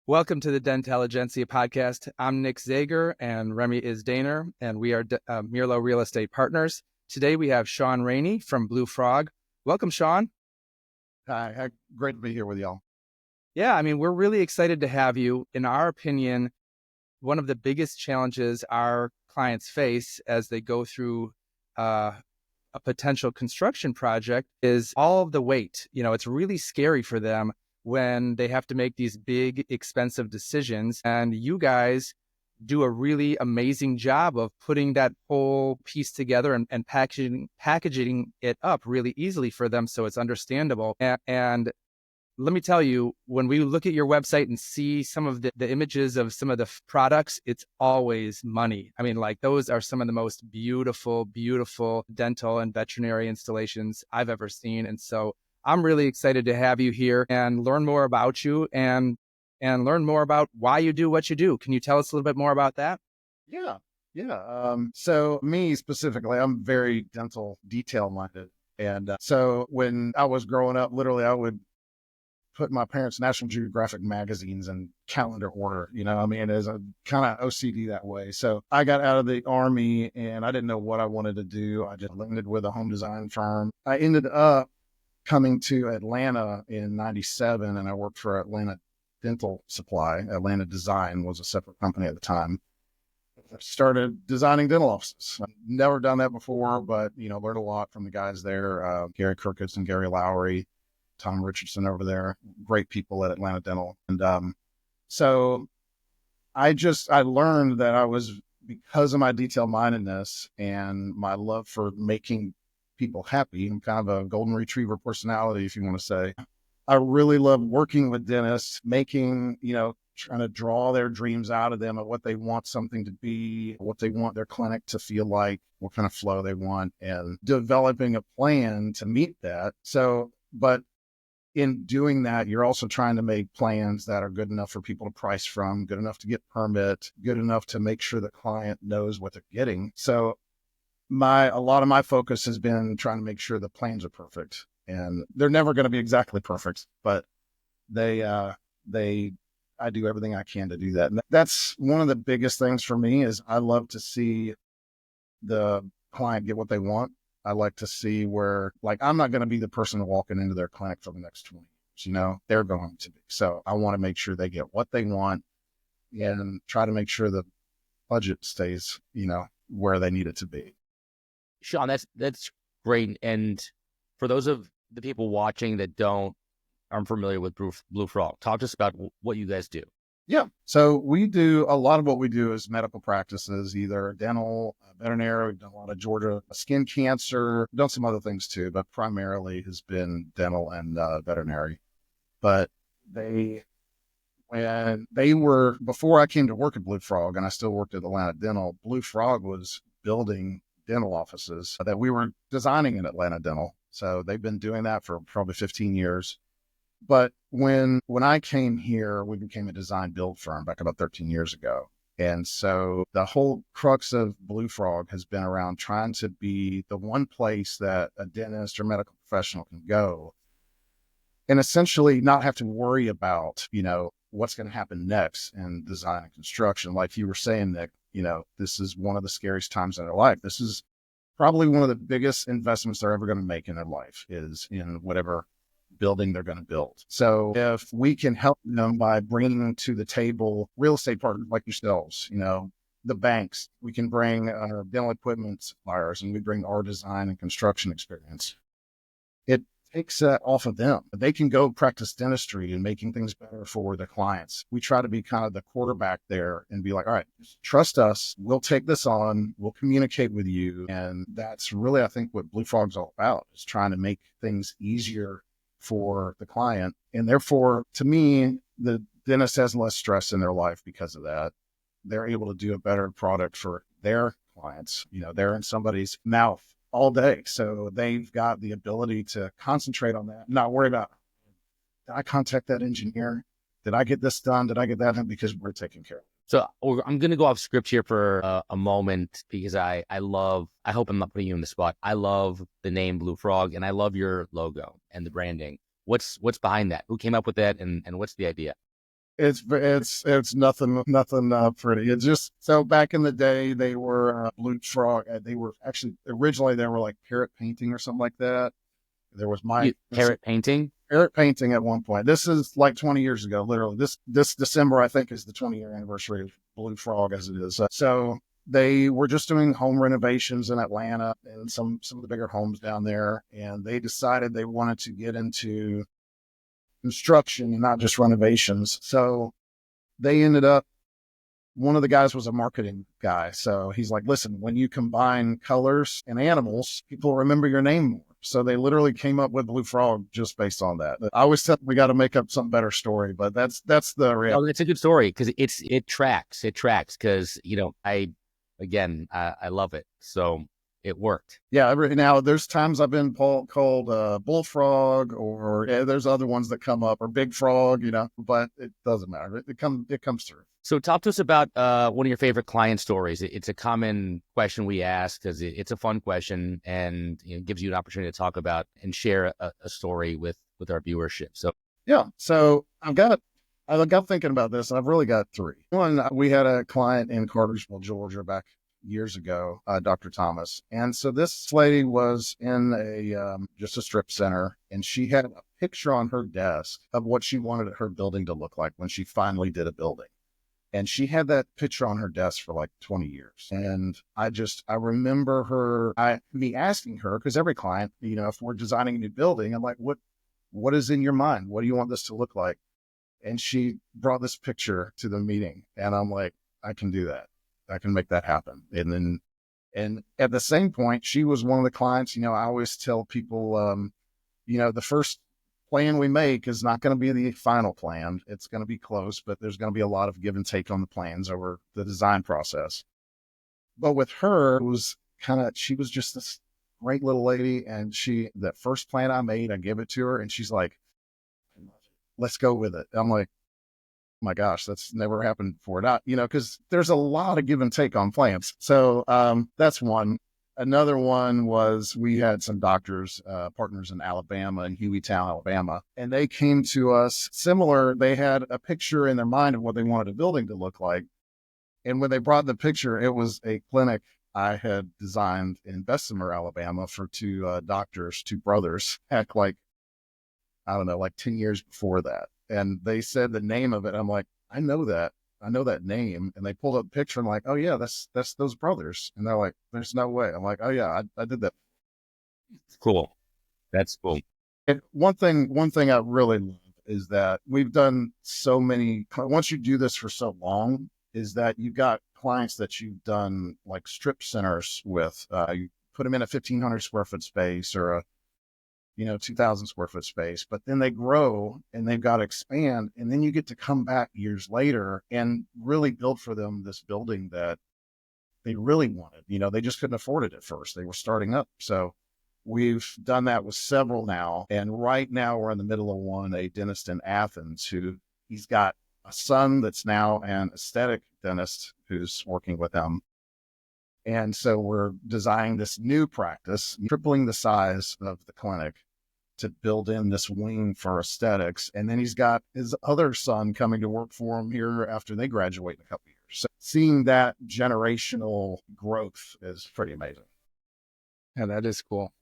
Welcome to the Dentelligentsia Podcast. I'm Nick Zagar and Remy is Daner, and we are Mirlo Real Estate Partners. Today we have Shawn Rainey from Blue Frog. Welcome, Shawn. Hi, great to be here with y'all. Yeah, I mean, we're really excited to have you. In our opinion, one of the biggest challenges our clients face as they go through a potential construction project is all of the weight. You know, it's really scary for them when they have to make these big, expensive decisions. And you guys do a really amazing job of putting that whole piece together and packaging it up really easily for them so it's understandable. And let me tell you, when we look at your website and see some of the images of some of the products, it's always money. I mean, like those are some of the most beautiful, beautiful dental and veterinary installations I've ever seen. And so I'm really excited to have you here and learn more about you and learn more about why you do what you do. Can you tell us a little bit more about that? Yeah. So me specifically, I'm very dental detail minded. And so when I was growing up, literally I would put my parents' National Geographic magazines in calendar order, as a kind of OCD that way. So I got out of the Army and I didn't know what I wanted to do. I just landed with a home design firm. I ended up coming to Atlanta in 97, and I worked for Atlanta Dental Supply. Atlanta Design was a separate company at the time. I started designing dental offices. I've never done that before, but, learned a lot from the guys there, Gary Kirkus and Gary Lowry, Tom Richardson over there, great people at Atlanta Dental. And so I learned that because of my detail-mindedness and my love for making people happy. I'm kind of a golden retriever personality, if you want to say. I really love working with dentists, trying to draw their dreams out of them of what they want something to be, what they want their clinic to feel like, what kind of flow they want, and developing a plan to meet that. But in doing that, you're also trying to make plans that are good enough for people to price from, good enough to get permit, good enough to make sure the client knows what they're getting. So a lot of my focus has been trying to make sure the plans are perfect, and they're never going to be exactly perfect, but I do everything I can to do that. And that's one of the biggest things for me is I love to see the client get what they want. I like to see where, I'm not going to be the person walking into their clinic for the next 20 years, they're going to be. So I want to make sure they get what they want and try to make sure the budget stays, where they need it to be. Shawn, that's great. And for those of the people watching that aren't familiar with Blue Frog, talk to us about what you guys do. Yeah. So a lot of what we do is medical practices, either dental, veterinary. We've done a lot of Georgia skin cancer, done some other things too, but primarily has been dental and veterinary. But before I came to work at Blue Frog, and I still worked at Atlanta Dental, Blue Frog was building dental offices that we were designing in Atlanta Dental. So they've been doing that for probably 15 years. But when I came here, we became a design build firm back about 13 years ago. And so the whole crux of Blue Frog has been around trying to be the one place that a dentist or medical professional can go and essentially not have to worry about, what's going to happen next in design and construction. Like you were saying, Nick, this is one of the scariest times in their life. This is probably one of the biggest investments they're ever going to make in their life is in whatever building they're going to build. So if we can help them by bringing them to the table, real estate partners like yourselves, the banks, we can bring dental equipment suppliers, and we bring our design and construction experience. It takes that off of them. They can go practice dentistry and making things better for their clients. We try to be kind of the quarterback there and be like, all right, trust us. We'll take this on. We'll communicate with you. And that's really, I think, what Blue Frog's all about, is trying to make things easier for the client. And therefore, to me, the dentist has less stress in their life because of that. They're able to do a better product for their clients. They're in somebody's mouth all day. So they've got the ability to concentrate on that, not worry about, did I contact that engineer? Did I get this done? Did I get that done? Because we're taking care of it. So I'm going to go off script here for a moment because I hope I'm not putting you in the spot. I love the name Blue Frog, and I love your logo and the branding. What's behind that? Who came up with that, and what's the idea? It's nothing pretty. It's just, so back in the day they were blue frog. They were actually originally they were like parrot painting or something like that. There was Parrot painting. parrot painting at one point. This is like 20 years ago, literally. This December I think is the 20-year anniversary of Blue Frog as it is. So they were just doing home renovations in Atlanta and some of the bigger homes down there, and they decided they wanted to get into construction and not just renovations. So they ended up, one of the guys was a marketing guy. So he's like, listen, when you combine colors and animals, people remember your name more. So they literally came up with Blue Frog just based on that. I always said we got to make up some better story, but that's the reality. Oh, it's a good story because it tracks. It tracks because, I love it. So it worked. Yeah. Now there's times I've been called bullfrog, or there's other ones that come up, or big frog, but it doesn't matter. It comes through. So talk to us about one of your favorite client stories. It's a common question we ask because it's a fun question, and gives you an opportunity to talk about and share a story with our viewership. So yeah. So I got thinking about this, and I've really got three. One, we had a client in Cartersville, Georgia, back years ago, Dr. Thomas. And so this lady was in just a strip center, and she had a picture on her desk of what she wanted her building to look like when she finally did a building. And she had that picture on her desk for like 20 years. And I remember me asking her, because every client, if we're designing a new building, I'm like, what is in your mind? What do you want this to look like? And she brought this picture to the meeting, and I'm like, I can do that. I can make that happen. And at the same point, she was one of the clients, I always tell people, the first plan we make is not going to be the final plan. It's going to be close, but there's going to be a lot of give and take on the plans over the design process. But with her, it was she was just this great little lady. And that first plan I made, I gave it to her, and she's like, let's go with it. I'm like, oh my gosh, that's never happened before. Not, because there's a lot of give and take on plans. So that's one. Another one was, we had some doctors, partners in Alabama, in Hueytown, Alabama, and they came to us similar. They had a picture in their mind of what they wanted a building to look like. And when they brought the picture, it was a clinic I had designed in Bessemer, Alabama for two doctors, two brothers, heck, like, I don't know, like 10 years before that. And they said the name of it. I'm like, I know that name. And they pulled up a picture, and like, oh yeah, that's those brothers. And they're like, there's no way. I'm like, oh yeah, I did that. Cool. That's cool. And one thing I really love is that we've done so many, once you do this for so long, is that you've got clients that you've done like strip centers with. You put them in a 1,500 square foot space, or a 2,000 square foot space, but then they grow and they've got to expand. And then you get to come back years later and really build for them this building that they really wanted. They just couldn't afford it at first. They were starting up. So we've done that with several now. And right now we're in the middle of one, a dentist in Athens, he's got a son that's now an aesthetic dentist who's working with him. And so we're designing this new practice, tripling the size of the clinic, to build in this wing for aesthetics. And then he's got his other son coming to work for him here after they graduate in a couple of years. So seeing that generational growth is pretty amazing. Yeah, that is cool.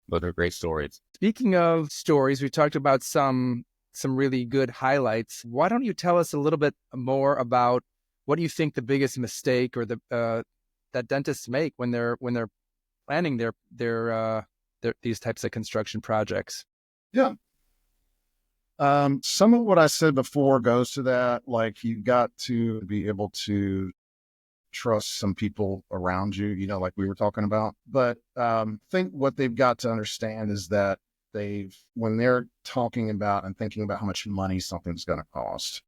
Those are great stories. Speaking of stories, we talked about some really good highlights. Why don't you tell us a little bit more about what do you think the biggest mistake or that dentists make when they're planning their these types of construction projects? Yeah. Some of what I said before goes to that. Like, you've got to be able to trust some people around you, like we were talking about. But I think what they've got to understand is that when they're talking about and thinking about how much money something's going to cost,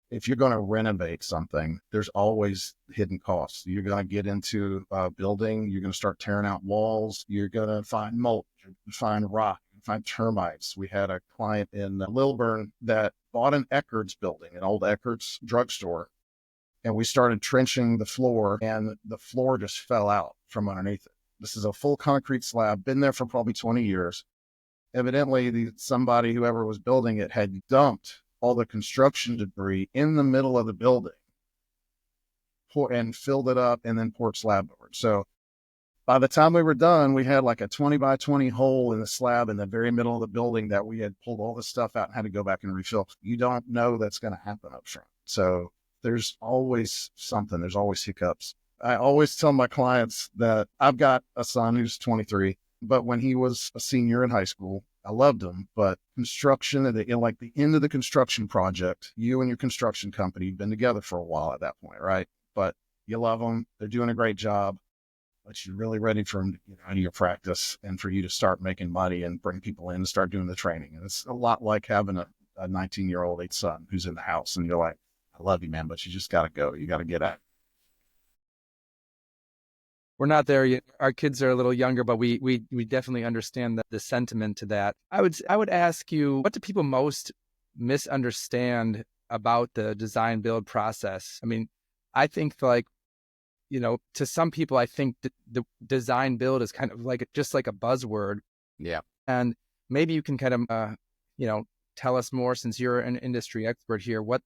if you're going to renovate something, there's always hidden costs. You're going to get into a building, you're going to start tearing out walls, you're going to find mold, you're going to find rock, you're going to find termites. We had a client in Lilburn that bought an Eckerd's building, an old Eckerd's drugstore, and we started trenching the floor, and the floor just fell out from underneath it. This is a full concrete slab, been there for probably 20 years. Evidently, somebody, whoever was building it, had dumped all the construction debris in the middle of the building, and filled it up, and then poured slab over it. So by the time we were done, we had like a 20 by 20 hole in the slab in the very middle of the building that we had pulled all the stuff out and had to go back and refill. You don't know that's going to happen up front. So there's always something. There's always hiccups. I always tell my clients that I've got a son who's 23, but when he was a senior in high school, I loved him, but construction, like the end of the construction project, you and your construction company, you've been together for a while at that point, right? But you love them. They're doing a great job, but you're really ready for them to get out of your practice and for you to start making money and bring people in and start doing the training. And it's a lot like having a 19-year-old son who's in the house and you're like, I love you, man, but you just got to go. You got to get out. We're not there yet. Our kids are a little younger, but we definitely understand the sentiment to that. I would ask you, what do people most misunderstand about the design build process? I mean, I think like, to some people, I think the design build is kind of like just like a buzzword. Yeah. And maybe you can kind of, tell us more, since you're an industry expert here, what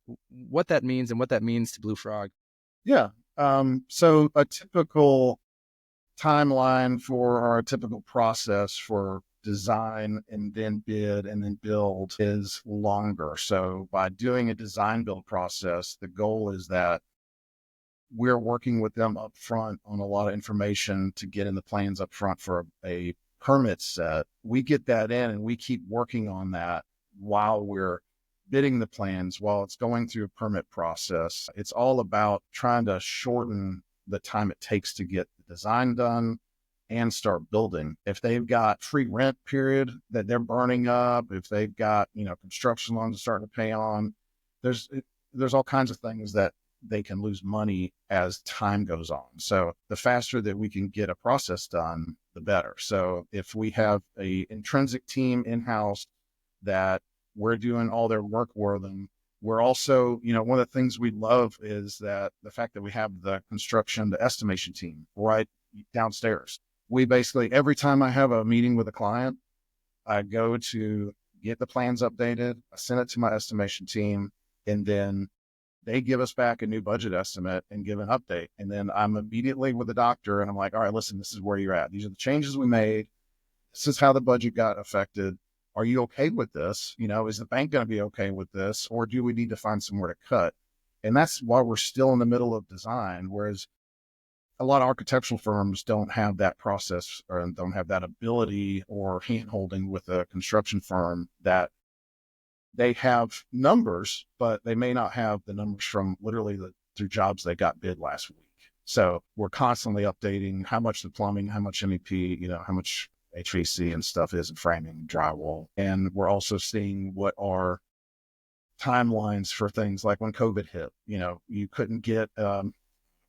that means and what that means to Blue Frog. Yeah. So a typical timeline for our typical process for design and then bid and then build is longer. So by doing a design build process, the goal is that we're working with them up front on a lot of information to get in the plans up front for a permit set. We get that in and we keep working on that while we're bidding the plans, while it's going through a permit process. It's all about trying to shorten the time it takes to get the design done and start building. If they've got free rent period that they're burning up, if they've got, construction loans starting to pay on, there's all kinds of things that they can lose money as time goes on. So the faster that we can get a process done, the better. So if we have a intrinsic team in-house that we're doing all their work for them, we're also, one of the things we love is that the fact that we have the estimation team right downstairs. We basically, every time I have a meeting with a client, I go to get the plans updated, I send it to my estimation team, and then they give us back a new budget estimate and give an update. And then I'm immediately with the doctor and I'm like, all right, listen, this is where you're at. These are the changes we made. This is how the budget got affected. Are you okay with this? Is the bank going to be okay with this? Or do we need to find somewhere to cut? And that's why we're still in the middle of design. Whereas a lot of architectural firms don't have that process or don't have that ability or hand-holding with a construction firm, that they have numbers, but they may not have the numbers from literally through jobs they got bid last week. So we're constantly updating how much the plumbing, how much MEP, how much HVAC and stuff is in framing, drywall. And we're also seeing what are timelines for things like when COVID hit. You couldn't get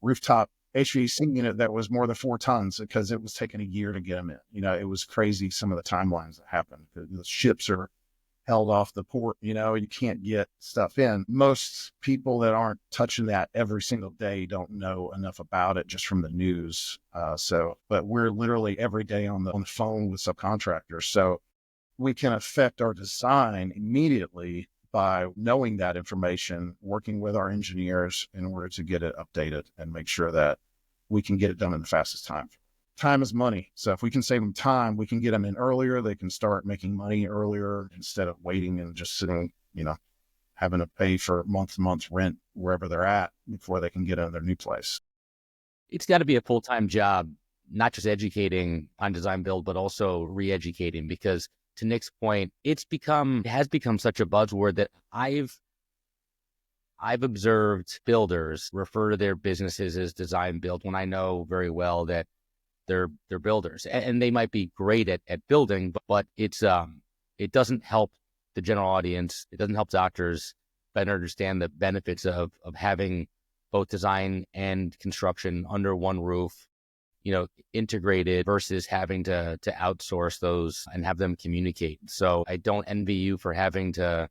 rooftop HVAC unit that was more than 4 tons because it was taking a year to get them in. It was crazy, some of the timelines that happened. The ships are held off the port, you can't get stuff in. Most people that aren't touching that every single day don't know enough about it just from the news. But we're literally every day on the phone with subcontractors. So we can affect our design immediately by knowing that information, working with our engineers in order to get it updated and make sure that we can get it done in the fastest time. Time is money. So if we can save them time, we can get them in earlier. They can start making money earlier instead of waiting and just sitting, having to pay for month rent wherever they're at before they can get into their new place. It's got to be a full-time job, not just educating on design build, but also re-educating, because to Nick's point, it has become such a buzzword that I've observed builders refer to their businesses as design build when I know very well that they're builders, and they might be great at building, but it doesn't help the general audience. It doesn't help doctors better understand the benefits of having both design and construction under one roof, integrated, versus having to outsource those and have them communicate. So I don't envy you for having to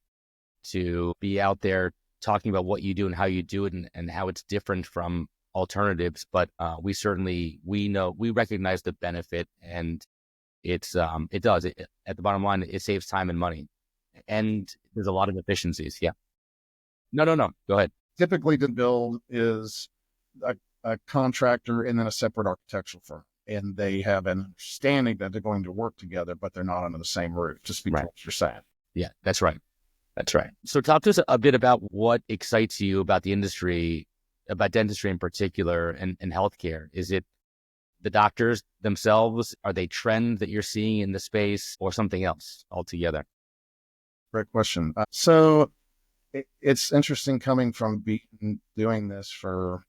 be out there talking about what you do and how you do it and how it's different from alternatives, but we recognize the benefit, and it does. At the bottom line, it saves time and money. And there's a lot of efficiencies. Yeah. No. Go ahead. Typically, the build is a contractor and then a separate architectural firm. And they have an understanding that they're going to work together, but they're not under the same roof, to speak to what you're saying. Yeah, that's right. That's right. So talk to us a bit about what excites you about the industry, about dentistry in particular, and healthcare. Is it the doctors themselves? Are they trends that you're seeing in the space, or something else altogether? Great question. So it's interesting coming from doing this for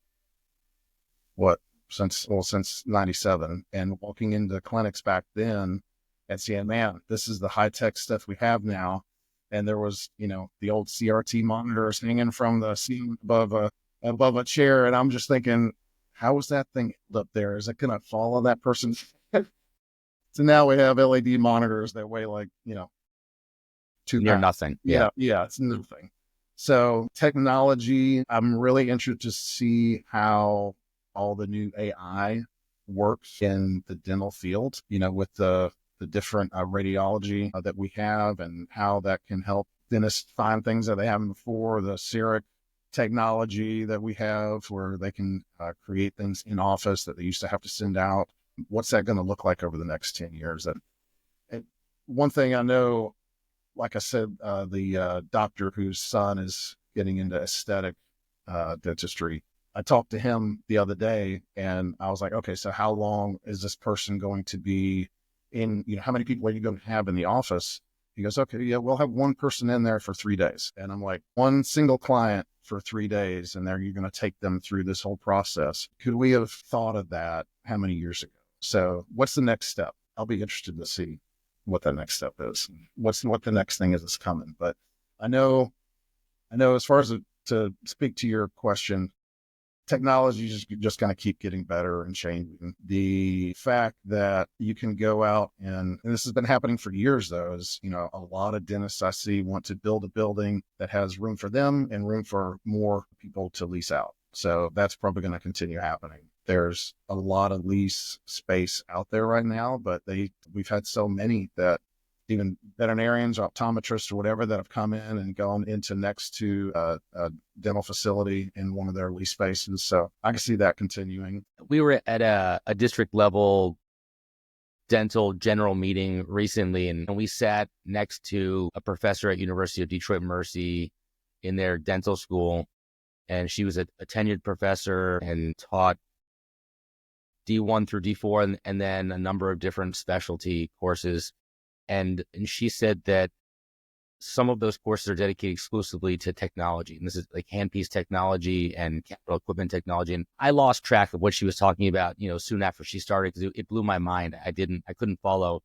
since 97 and walking into clinics back then and seeing, man, this is the high tech stuff we have now. And there was, the old CRT monitors hanging from the ceiling above a chair. And I'm just thinking, how is that thing up there? Is it going to fall on that person? So now we have LED monitors that weigh like, 2 Near pounds. nothing. Yeah, it's nothing. So technology, I'm really interested to see how all the new AI works in the dental field, with the different radiology that we have and how that can help dentists find things that they haven't before, the CERIC technology that we have where they can create things in office that they used to have to send out. What's that going to look like over the next 10 years? And one thing I know, like I said, the doctor whose son is getting into aesthetic dentistry, I talked to him the other day and I was like, okay, so how long is this person going to be in, how many people are you going to have in the office? He goes, okay, yeah, we'll have one person in there for 3 days. And I'm like, one single client for 3 days. And then you're going to take them through this whole process. Could we have thought of that how many years ago? So what's the next step? I'll be interested to see what the next step is. What the next thing is that's coming. But I know as far as to speak to your question, technology is just going to keep getting better and changing. The fact that you can go out and this has been happening for years, though, is, a lot of dentists I see want to build a building that has room for them and room for more people to lease out. So that's probably going to continue happening. There's a lot of lease space out there right now, but we've had so many that even veterinarians or optometrists or whatever that have come in and gone into next to a dental facility in one of their lease spaces. So I can see that continuing. We were at a district level dental general meeting recently, and we sat next to a professor at University of Detroit Mercy in their dental school. And she was a tenured professor and taught D1 through D4 and then a number of different specialty courses. And she said that some of those courses are dedicated exclusively to technology. And this is like handpiece technology and capital equipment technology. And I lost track of what she was talking about, soon after she started, because it blew my mind. I couldn't follow.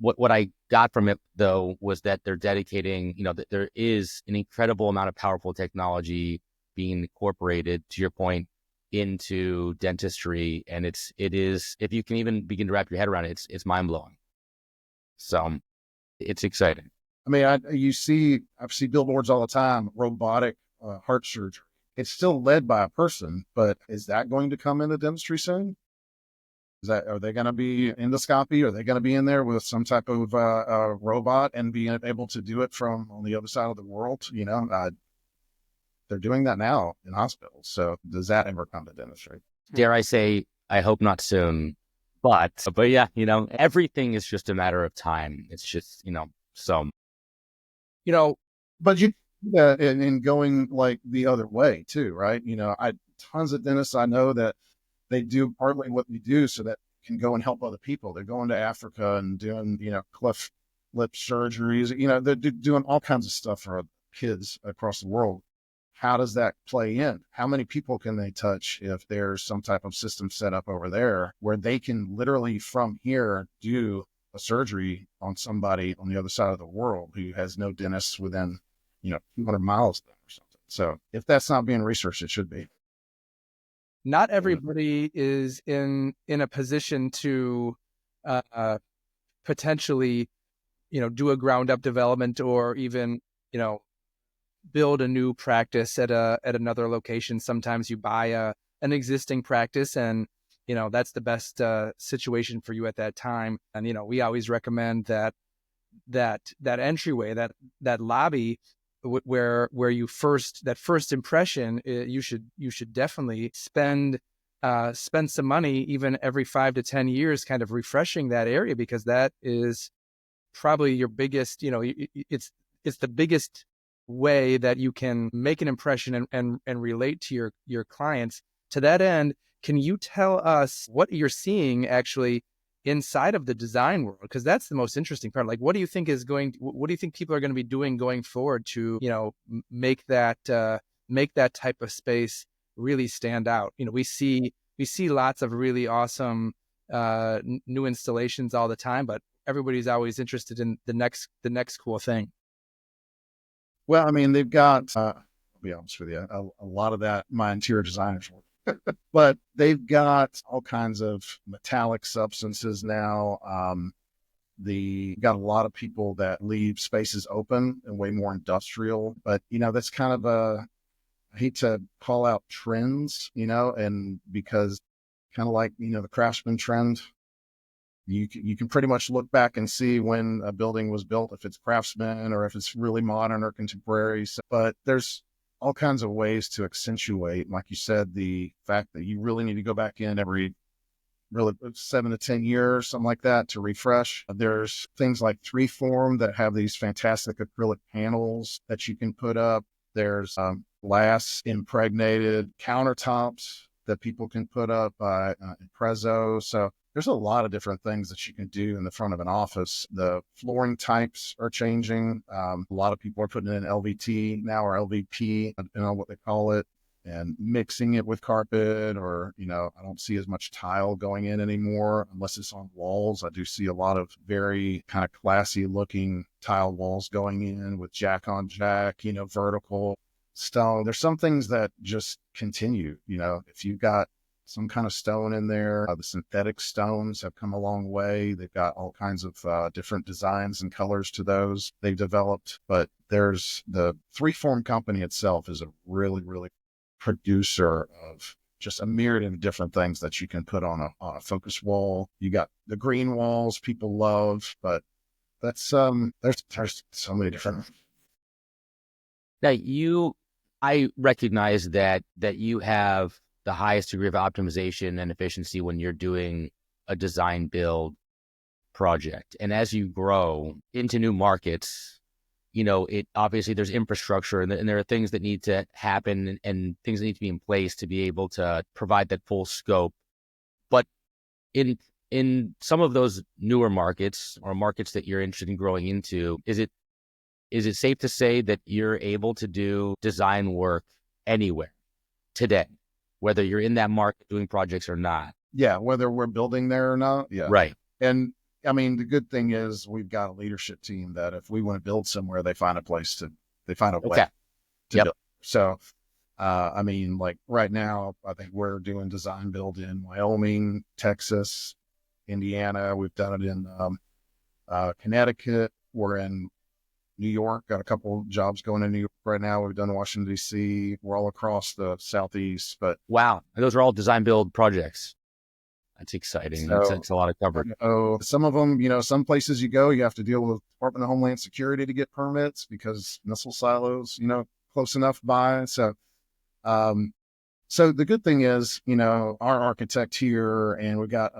What I got from it, though, was that they're dedicating, that there is an incredible amount of powerful technology being incorporated, to your point, into dentistry. And it is, if you can even begin to wrap your head around it, it's mind blowing. So it's exciting. I mean, I see billboards all the time, robotic heart surgery. It's still led by a person, but is that going to come into dentistry soon? Are they going to be endoscopy? Are they going to be in there with some type of robot and being able to do it from on the other side of the world? They're doing that now in hospitals. So does that ever come to dentistry? Dare I say, I hope not soon. But yeah, everything is just a matter of time. It's just, so. But you in going like the other way too, right? Tons of dentists I know that they do partly what we do so that can go and help other people. They're going to Africa and doing, cleft lip surgeries. They're doing all kinds of stuff for kids across the world. How does that play in? How many people can they touch if there's some type of system set up over there where they can literally from here do a surgery on somebody on the other side of the world who has no dentists within, 200 miles of them or something. So if that's not being researched, it should be. Not everybody is in a position to potentially, do a ground up development or even, build a new practice at another location. Sometimes you buy an existing practice and, that's the best situation for you at that time. And, we always recommend that, that entryway, that lobby where you that first impression, you should definitely spend some money even every 5 to 10 years kind of refreshing that area, because that is probably your biggest, it's the biggest way that you can make an impression and relate to your clients. To that end, can you tell us what you're seeing actually inside of the design world? Because that's the most interesting part. Like, what do you think people are going to be doing going forward to, make that type of space really stand out? We see lots of really awesome new installations all the time, but everybody's always interested in the next cool thing. Well, I mean, they've got, I'll be honest with you, a lot of that my interior designers work. But they've got all kinds of metallic substances now. Got a lot of people that leave spaces open and way more industrial. But, that's kind of I hate to call out trends, and because kind of like, the craftsman trend, you can pretty much look back and see when a building was built, if it's craftsman or if it's really modern or contemporary. But there's all kinds of ways to accentuate, like you said, the fact that you really need to go back in every 7 to 10 years, something like that, to refresh. There's things like 3form that have these fantastic acrylic panels that you can put up. There's glass impregnated countertops that people can put up by Impresso. So there's a lot of different things that you can do in the front of an office. The flooring types are changing. A lot of people are putting in LVT now, or LVP, what they call it, and mixing it with carpet, or, I don't see as much tile going in anymore unless it's on walls. I do see a lot of very kind of classy looking tile walls going in with jack on jack, vertical stone. There's some things that just continue, if you've got some kind of stone in there. The synthetic stones have come a long way. They've got all kinds of different designs and colors to those they've developed. But there's the 3form company itself is a really, really producer of just a myriad of different things that you can put on a focus wall. You got the green walls people love, but that's there's so many different. Now I recognize that you have the highest degree of optimization and efficiency when you're doing a design build project. And as you grow into new markets, it obviously there's infrastructure and there are things that need to happen and things that need to be in place to be able to provide that full scope. But in some of those newer markets or markets that you're interested in growing into, is it safe to say that you're able to do design work anywhere today, whether you're in that market doing projects or not? Yeah, whether we're building there or not. Yeah. Right. And I mean, the good thing is we've got a leadership team that if we want to build somewhere, they find a way to build. So, I mean, like right now, I think we're doing design build in Wyoming, Texas, Indiana. We've done it in Connecticut. We're in New York, got a couple jobs going in New York right now. We've done Washington, D.C. We're all across the Southeast. But wow, those are all design build projects. That's exciting. So, that's a lot of coverage. Some of them, some places you go, you have to deal with Department of Homeland Security to get permits because missile silos, close enough by. So, so the good thing is, our architect here, and we got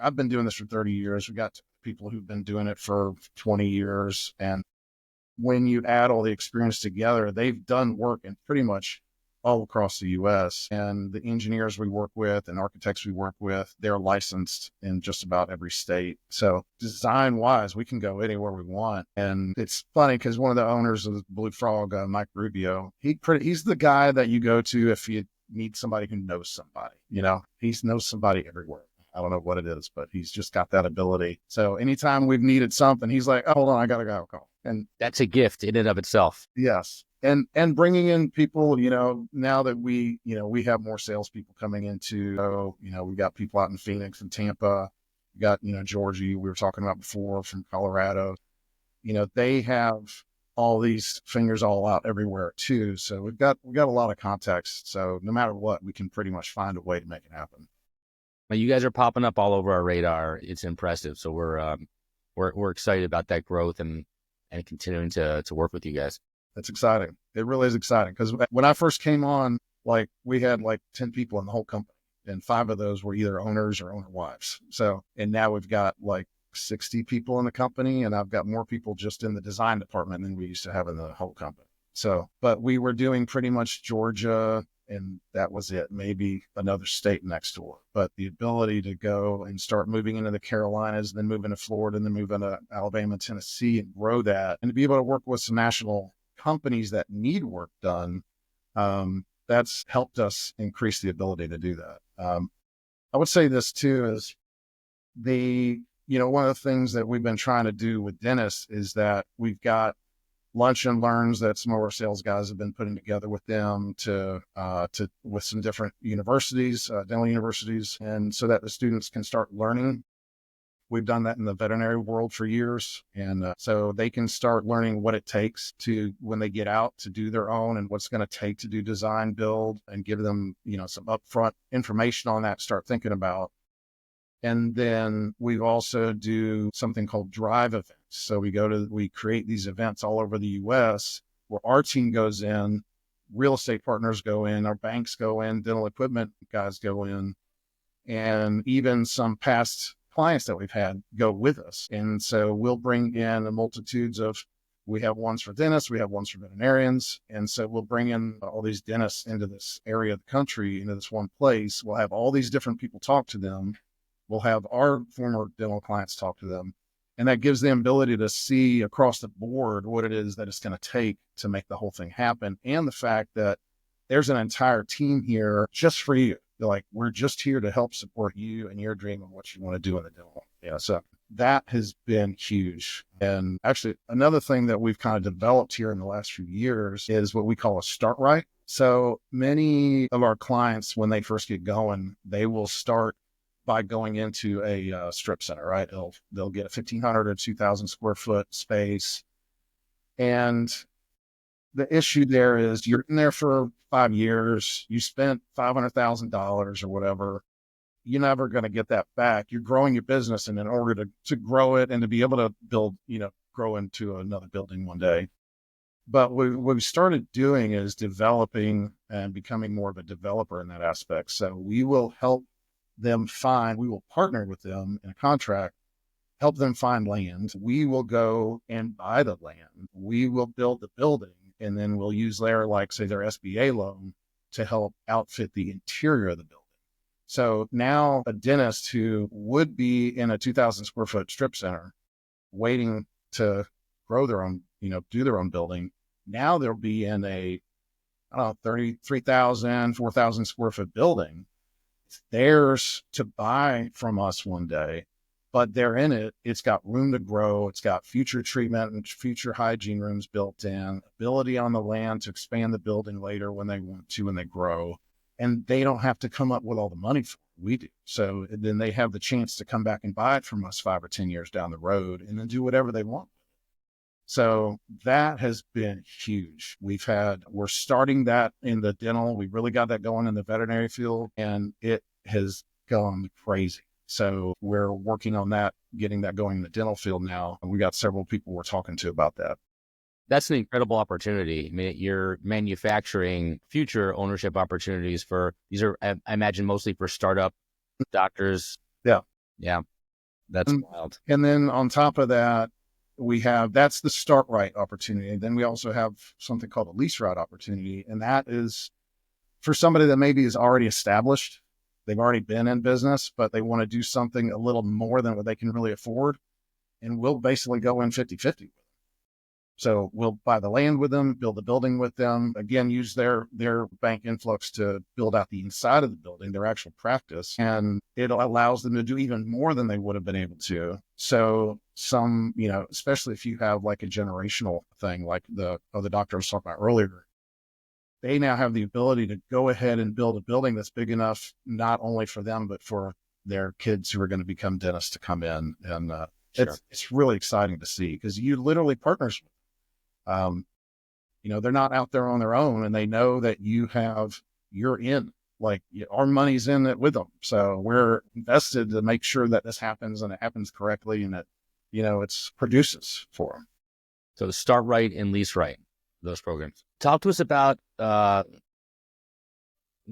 I've been doing this for 30 years. We got people who've been doing it for 20 years. And when you add all the experience together, they've done work in pretty much all across the U.S. And the engineers we work with and architects we work with, they're licensed in just about every state. So design-wise, we can go anywhere we want. And it's funny because one of the owners of Blue Frog, Mike Rubio, he's the guy that you go to if you need somebody who knows somebody. He knows somebody everywhere. I don't know what it is, but he's just got that ability. So anytime we've needed something, he's like, oh, hold on, I got to go call. And that's a gift in and of itself. Yes. And bringing in people, now that we have more salespeople coming into, we got people out in Phoenix and Tampa, we got, Georgie, we were talking about before, from Colorado, they have all these fingers all out everywhere too. So we got a lot of contacts. So no matter what, we can pretty much find a way to make it happen. Well, you guys are popping up all over our radar. It's impressive. So we're we're excited about that growth and continuing to work with you guys. That's exciting. It really is exciting because when I first came on, like we had like 10 people in the whole company, and 5 of those were either owners or owner wives. So, and now we've got like 60 people in the company, and I've got more people just in the design department than we used to have in the whole company. So, but we were doing pretty much Georgia, and that was it, maybe another state next door. But the ability to go and start moving into the Carolinas, then move into Florida, and then move into Alabama, Tennessee, and grow that, and to be able to work with some national companies that need work done, that's helped us increase the ability to do that. I would say this too is one of the things that we've been trying to do with dentists is that we've got lunch and learns that some of our sales guys have been putting together with them with some different universities, dental universities, and so that the students can start learning. We've done that in the veterinary world for years. And so they can start learning what it takes to, when they get out, to do their own and what's going to take to do design build, and give them, some upfront information on that to start thinking about. And then we also do something called drive events. So we create these events all over the US where our team goes in, real estate partners go in, our banks go in, dental equipment guys go in, and even some past clients that we've had go with us. And so we'll bring in we have ones for dentists, we have ones for veterinarians. And so we'll bring in all these dentists into this area of the country, into this one place. We'll have all these different people talk to them. We'll have our former dental clients talk to them. And that gives them ability to see across the board what it is that it's going to take to make the whole thing happen. And the fact that there's an entire team here just for you. Like, we're just here to help support you and your dream of what you want to do in the dental. Yeah. So that has been huge. And actually, another thing that we've kind of developed here in the last few years is what we call a start right. So many of our clients, when they first get going, they will start by going into a strip center, right? They'll get a 1,500 or 2,000 square foot space. And the issue there is you're in there for 5 years, you spent $500,000 or whatever. You're never going to get that back. You're growing your business, and in order to grow it and to be able to build, grow into another building one day. But what we started doing is developing and becoming more of a developer in that aspect. So we will help them we will partner with them in a contract, help them find land. We will go and buy the land. We will build the building, and then we'll use their SBA loan to help outfit the interior of the building. So now a dentist who would be in a 2,000 square foot strip center waiting to grow their own, do their own building, now they'll be in a 33,000, 4,000 square foot building. It's theirs to buy from us one day, but they're in it. It's got room to grow. It's got future treatment and future hygiene rooms built in, ability on the land to expand the building later when they want to, when they grow. And they don't have to come up with all the money for it. We do. So then they have the chance to come back and buy it from us 5 or 10 years down the road, and then do whatever they want. So that has been huge. We're starting that in the dental. We really got that going in the veterinary field, and it has gone crazy. So we're working on that, getting that going in the dental field now. And we got several people we're talking to about that. That's an incredible opportunity. I mean, you're manufacturing future ownership opportunities these are, I imagine, mostly for startup doctors. Yeah. Yeah. That's wild. And then on top of that, that's the start right opportunity. And then we also have something called a lease route opportunity. And that is for somebody that maybe is already established. They've already been in business, but they want to do something a little more than what they can really afford. And we'll basically go in 50-50. So we'll buy the land with them, build the building with them, again, use their bank influx to build out the inside of the building, their actual practice. And it allows them to do even more than they would have been able to. So especially if you have like a generational thing, like the doctor I was talking about earlier, they now have the ability to go ahead and build a building that's big enough, not only for them, but for their kids who are going to become dentists to come in. And Sure. It's really exciting to see, because you literally partners with them. They're not out there on their own, and they know that you're in, like our money's in it with them. So we're invested to make sure that this happens, and it happens correctly, and that, it's produces for them. So start right and lease right, those programs. Talk to us about, we'll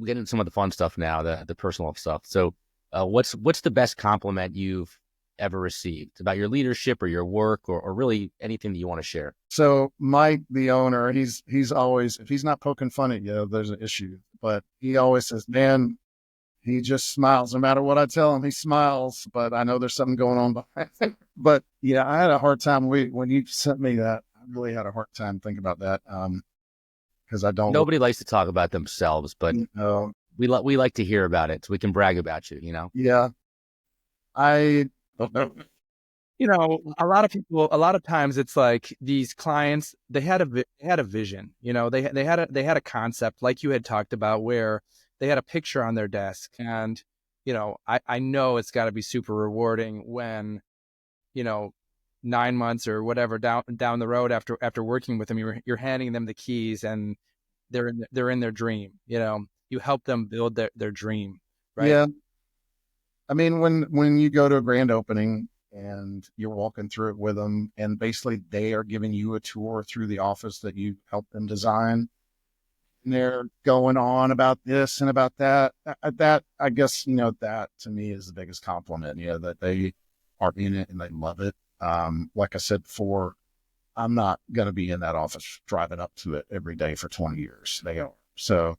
get into some of the fun stuff now, the personal stuff. So what's the best compliment you've ever received about your leadership or your work or really anything that you want to share? So Mike, the owner, he's always, if he's not poking fun at you, there's an issue, but he always says, man, he just smiles. No matter what I tell him, he smiles, but I know there's something going on behind it. But yeah, I had a hard time when you sent me that. I really had a hard time thinking about that. Because nobody likes to talk about themselves, but we like to hear about it so we can brag about you, Yeah. I don't know. A lot of times it's like these clients, they had a vision, they had a concept like you had talked about where they had a picture on their desk. And, I know it's got to be super rewarding when, 9 months or whatever down the road after working with them, you're handing them the keys and they're in their dream. You help them build their dream, right? Yeah. I mean, when you go to a grand opening and you're walking through it with them, and basically they are giving you a tour through the office that you helped them design, and they're going on about this and about that. That I guess that to me is the biggest compliment. That they are in it and they love it. Like I said before, I'm not going to be in that office driving up to it every day for 20 years. They are. So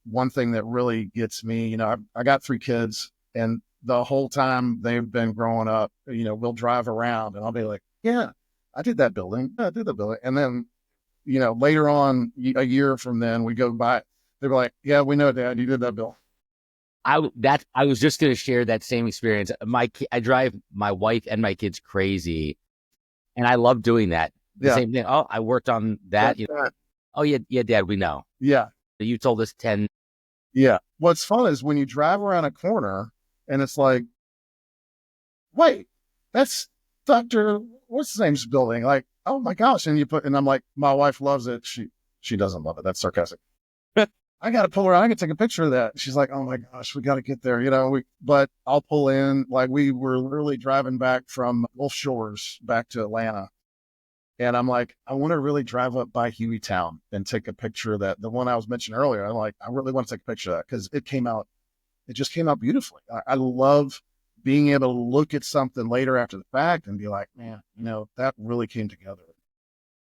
one thing that really gets me, I got 3 kids, and the whole time they've been growing up, we'll drive around and I'll be like, yeah, I did that building. Yeah, I did that building. And then, later on, a year from then, we go by, they're like, yeah, we know, Dad, you did that building. I was just going to share that same experience. I drive my wife and my kids crazy, and I love doing that. The same thing. Oh, I worked on that. Oh yeah, Dad, we know. Yeah. You told us 10. Yeah. What's fun is when you drive around a corner and it's like, wait, that's Dr. What's his name's building? Like, oh my gosh. And I'm like, my wife loves it. She doesn't love it. That's sarcastic. I got to pull around. I can take a picture of that. She's like, oh my gosh, we got to get there. But I'll pull in, like we were literally driving back from Gulf Shores back to Atlanta. And I'm like, I want to really drive up by Hueytown and take a picture of that. The one I was mentioning earlier. I'm like, I really want to take a picture of that because it just came out beautifully. I love being able to look at something later after the fact and be like, man, that really came together.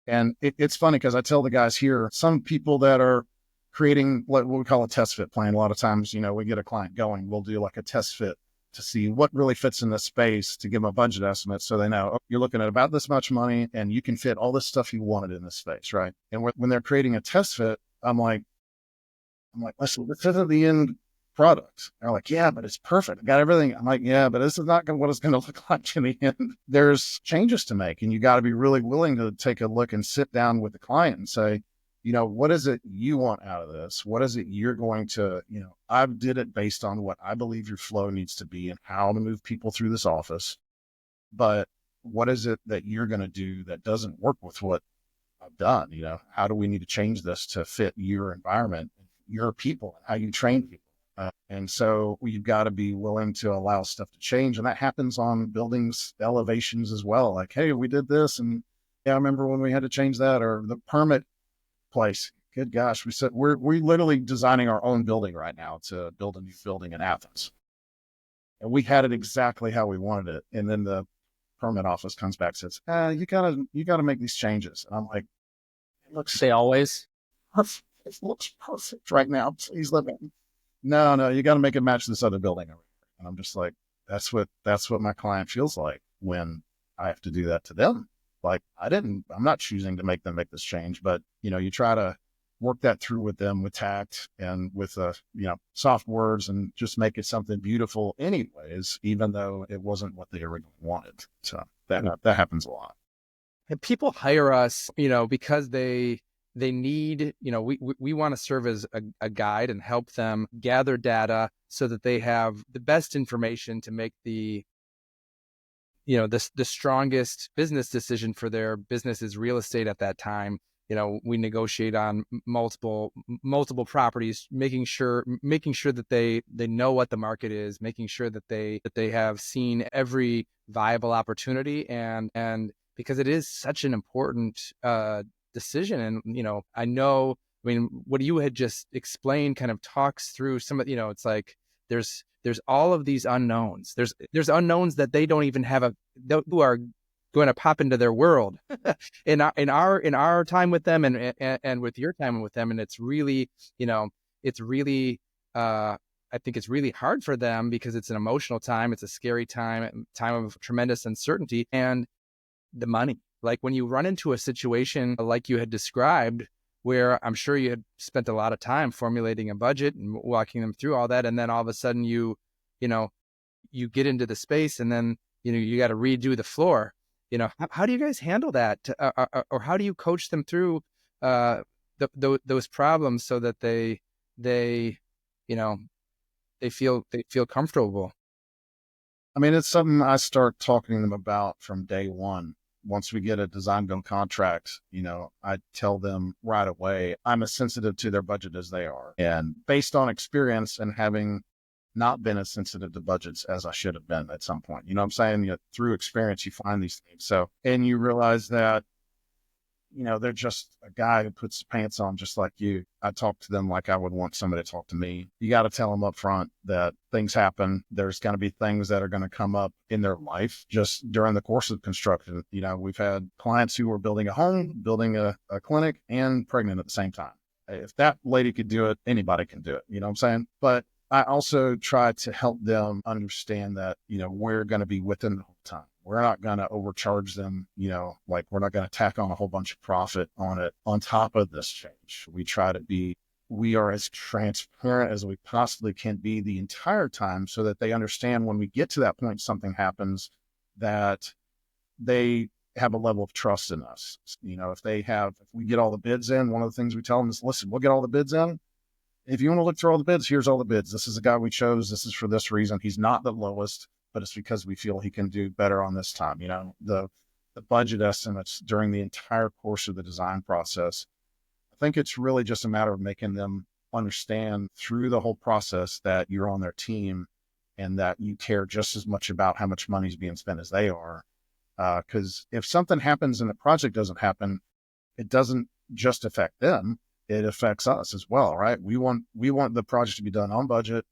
And it's funny because I tell the guys here, some people that are creating what we call a test fit plan. A lot of times, we get a client going, we'll do like a test fit to see what really fits in this space to give them a budget estimate. So they know you're looking at about this much money and you can fit all this stuff you wanted in this space. Right. And when they're creating a test fit, I'm like, listen, this isn't the end product. They're like, yeah, but it's perfect. I got everything. I'm like, yeah, but this is not what it's going to look like in the end. There's changes to make, and you got to be really willing to take a look and sit down with the client and say, what is it you want out of this? What is it you're going to, I did it based on what I believe your flow needs to be and how to move people through this office. But what is it that you're going to do that doesn't work with what I've done? How do we need to change this to fit your environment, your people, and how you train people? And so you've got to be willing to allow stuff to change. And that happens on buildings, elevations as well. Like, hey, we did this. And yeah, I remember when we had to change that, or the permit place. Good gosh. We said, we're literally designing our own building right now to build a new building in Athens. And we had it exactly how we wanted it. And then the permit office comes back and says, you gotta make these changes. And I'm like, it looks perfect. It looks perfect right now. Please let me. No, you got to make it match this other building over here. And I'm just like, that's what my client feels like when I have to do that to them. Like I'm not choosing to make them make this change, but you try to work that through with them with tact and with, soft words and just make it something beautiful anyways, even though it wasn't what they originally wanted. So that happens a lot. And people hire us, because they need, we want to serve as a guide and help them gather data so that they have the best information to make the strongest business decision for their business's real estate at that time. we negotiate on multiple properties, making sure that they know what the market is, making sure that they have seen every viable opportunity, and because it is such an important decision. And I know, what you had just explained kind of talks through some of, it's like there's all of these unknowns. There's unknowns that they don't even have who are going to pop into their world in our time with them, and with your time with them. And it's really, I think it's really hard for them because it's an emotional time. It's a scary time of tremendous uncertainty, and the money. Like when you run into a situation like you had described, where I'm sure you had spent a lot of time formulating a budget and walking them through all that, and then all of a sudden you get into the space, and then you got to redo the floor. How do you guys handle that, or how do you coach them through those problems so that they feel comfortable? It's something I start talking to them about from day one. Once we get a design build contract, I tell them right away, I'm as sensitive to their budget as they are. And based on experience and having not been as sensitive to budgets as I should have been at some point, what I'm saying? Through experience, you find these things. So, and you realize that, they're just a guy who puts pants on just like you. I talk to them like I would want somebody to talk to me. You got to tell them up front that things happen. There's going to be things that are going to come up in their life just during the course of construction. We've had clients who were building a home, building a clinic, and pregnant at the same time. If that lady could do it, anybody can do it. You know what I'm saying? But I also try to help them understand that, we're going to be with them the whole time. We're not going to overcharge them, like we're not going to tack on a whole bunch of profit on it on top of this change. We are as transparent as we possibly can be the entire time so that they understand when we get to that point, something happens, that they have a level of trust in us. If we get all the bids in, one of the things we tell them is, listen, we'll get all the bids in. If you want to look through all the bids, here's all the bids. This is the guy we chose. This is for this reason. He's not the lowest, but it's because we feel he can do better on this time. The budget estimates during the entire course of the design process, I think it's really just a matter of making them understand through the whole process that you're on their team and that you care just as much about how much money is being spent as they are. Because if something happens and the project doesn't happen, it doesn't just affect them. It affects us as well, right? We want the project to be done on budget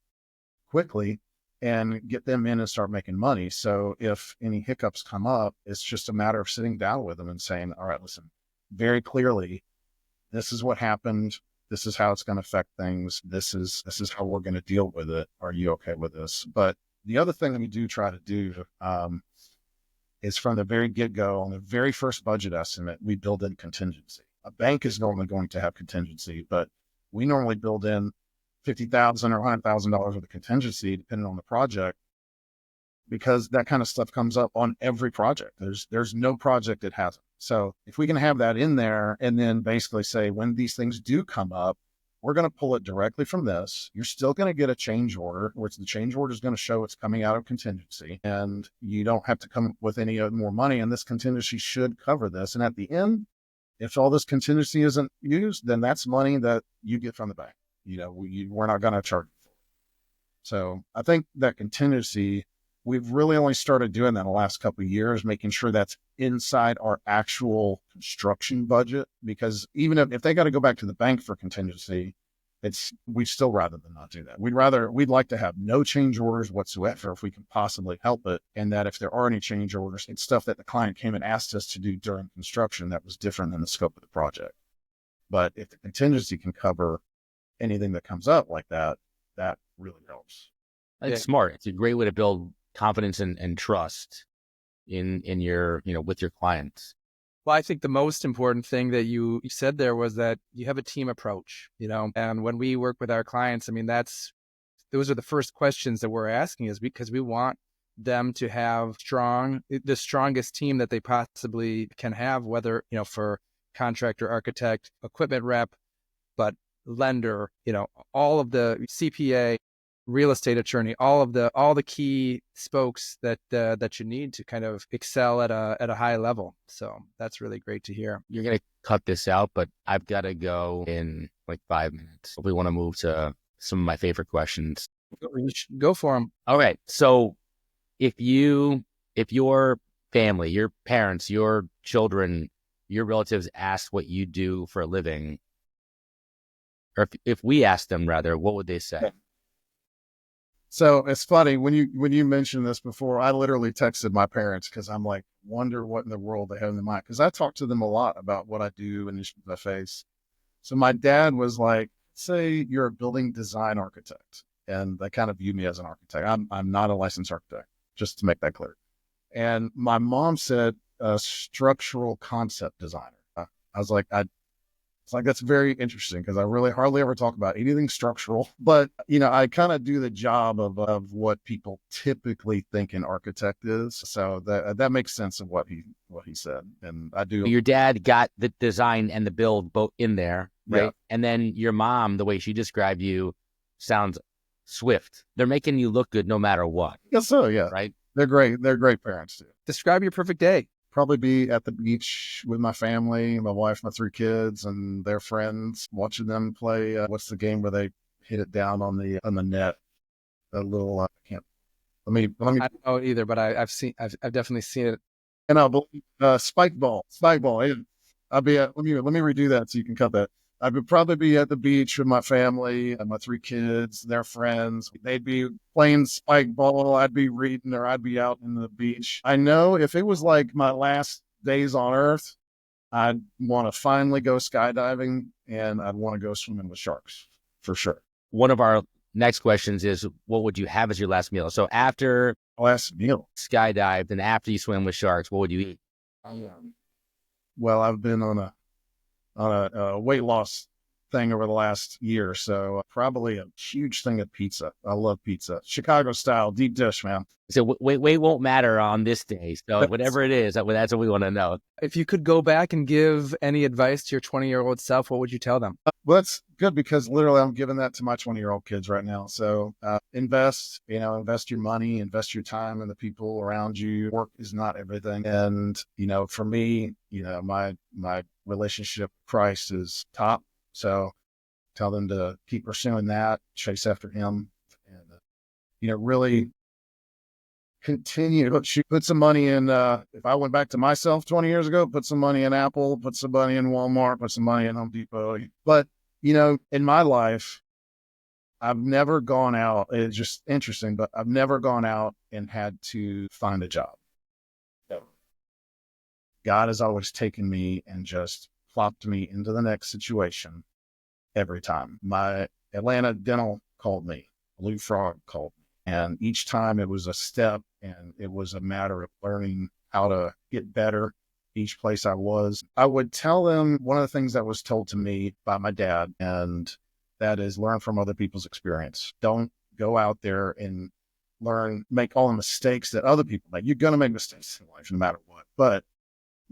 quickly and get them in and start making money. So if any hiccups come up, it's just a matter of sitting down with them and saying, all right, listen, very clearly, this is what happened. This is how it's going to affect things. This is how we're going to deal with it. Are you okay with this? But the other thing that we do try to do is from the very get-go, on the very first budget estimate, we build in contingency. A bank is normally going to have contingency, but we normally build in $50,000 or $100,000 worth of contingency, depending on the project, because that kind of stuff comes up on every project. There's no project that hasn't. So if we can have that in there and then basically say, when these things do come up, we're going to pull it directly from this. You're still going to get a change order, which the change order is going to show it's coming out of contingency, and you don't have to come up with any more money, and this contingency should cover this. And at the end, if all this contingency isn't used, then that's money that you get from the bank. We're not going to charge you for it. So I think that contingency, we've really only started doing that in the last couple of years, making sure that's inside our actual construction budget, because even if they got to go back to the bank for contingency, we'd still rather than not do that. We'd like to have no change orders whatsoever if we can possibly help it. And that if there are any change orders, it's stuff that the client came and asked us to do during construction that was different than the scope of the project. But if the contingency can cover anything that comes up like that, that really helps. It's smart. It's a great way to build confidence and trust in your, with your clients. Well, I think the most important thing that you said there was that you have a team approach, and when we work with our clients, those are the first questions that we're asking, is because we want them to have the strongest team that they possibly can have, whether, for contractor, architect, equipment rep, but lender, all of the CPA, real estate attorney, all the key spokes that you need to kind of excel at a high level. So that's really great to hear. You're going to cut this out, but I've got to go in like 5 minutes. We want to move to some of my favorite questions. You should go for them. All right. So if your family, your parents, your children, your relatives asked what you do for a living, or if we asked them rather, what would they say? So it's funny when you mentioned this before, I literally texted my parents because I'm like, wonder what in the world they have in their mind. Because I talk to them a lot about what I do and issues I face. So my dad was like, say you're a building design architect. And they kind of view me as an architect. I'm not a licensed architect, just to make that clear. And my mom said a structural concept designer. I was like, it's like, that's very interesting because I really hardly ever talk about anything structural, but I kind of do the job of what people typically think an architect is. So that makes sense of what he said. And I do. Your dad got the design and the build both in there, right? Yeah. And then your mom, the way she described you, sounds swift. They're making you look good no matter what. Yes, so yeah. Right? They're great. They're great parents too. Describe your perfect day. Probably be at the beach with my family, my wife, my 3 kids, and their friends, watching them play. What's the game where they hit it down on the net? A little. I can't. Let me. I don't know either, but I've definitely seen it. And I'll spike ball. Yeah. I'll be at. Let me redo that so you can cut that. I would probably be at the beach with my family and my 3 kids, their friends. They'd be playing spike ball. I'd be reading, or I'd be out in the beach. I know if it was like my last days on earth, I'd want to finally go skydiving and I'd want to go swimming with sharks for sure. One of our next questions is, what would you have as your last meal? So after Last meal. skydived and after you swim with sharks, what would you eat? Well, I've been on a weight loss thing over the last year. So probably a huge thing of pizza. I love pizza. Chicago style, deep dish, man. So weight won't matter on this day. So whatever it is, that's what we want to know. If you could go back and give any advice to your 20-year-old self, what would you tell them? Well, that's good because literally I'm giving that to my 20-year-old kids right now. So invest your money, invest your time in the people around you. Work is not everything. And, for me, my relationship with Christ is top. So tell them to keep pursuing that, chase after him, and, really continue. Put some money in. If I went back to myself 20 years ago, put some money in Apple, put some money in Walmart, put some money in Home Depot. But, in my life, I've never gone out. It's just interesting, but I've never gone out and had to find a job. No. God has always taken me and just plopped me into the next situation every time. My Atlanta dental called me, Blue Frog called me. And each time it was a step and it was a matter of learning how to get better each place I was. I would tell them one of the things that was told to me by my dad, and that is learn from other people's experience. Don't go out there and make all the mistakes that other people make. You're going to make mistakes in life no matter what, but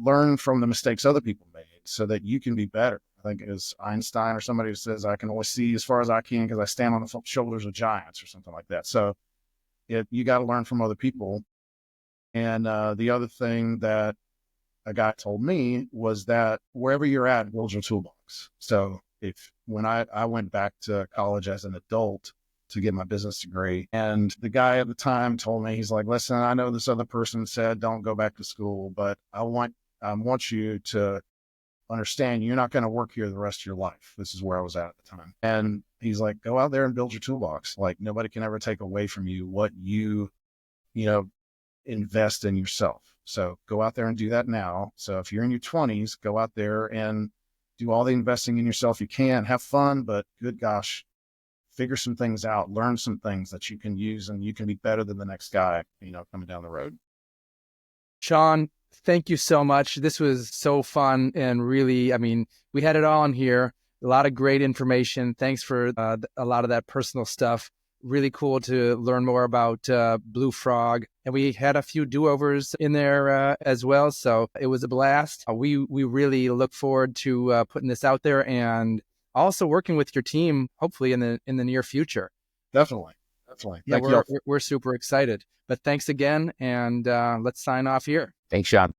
learn from the mistakes other people made so that you can be better. I think it was Einstein or somebody who says, I can only see as far as I can because I stand on the shoulders of giants or something like that. So you got to learn from other people. And the other thing that a guy told me was that wherever you're at, build your toolbox. So when I went back to college as an adult to get my business degree, and the guy at the time told me, he's like, listen, I know this other person said, don't go back to school, but I want you to understand you're not going to work here the rest of your life. This is where I was at the time. And he's like, go out there and build your toolbox. Like nobody can ever take away from you what you invest in yourself. So go out there and do that now. So if you're in your 20s, go out there and do all the investing in yourself you can. Have fun, but good gosh, figure some things out, learn some things that you can use, and you can be better than the next guy, coming down the road. Shawn, thank you so much. This was so fun and really, we had it all in here. A lot of great information. Thanks for a lot of that personal stuff. Really cool to learn more about Blue Frog. And we had a few do-overs in there as well. So it was a blast. We really look forward to putting this out there and also working with your team, hopefully in the near future. Definitely. Yeah, we're super excited. But thanks again, and let's sign off here. Thanks, Shawn.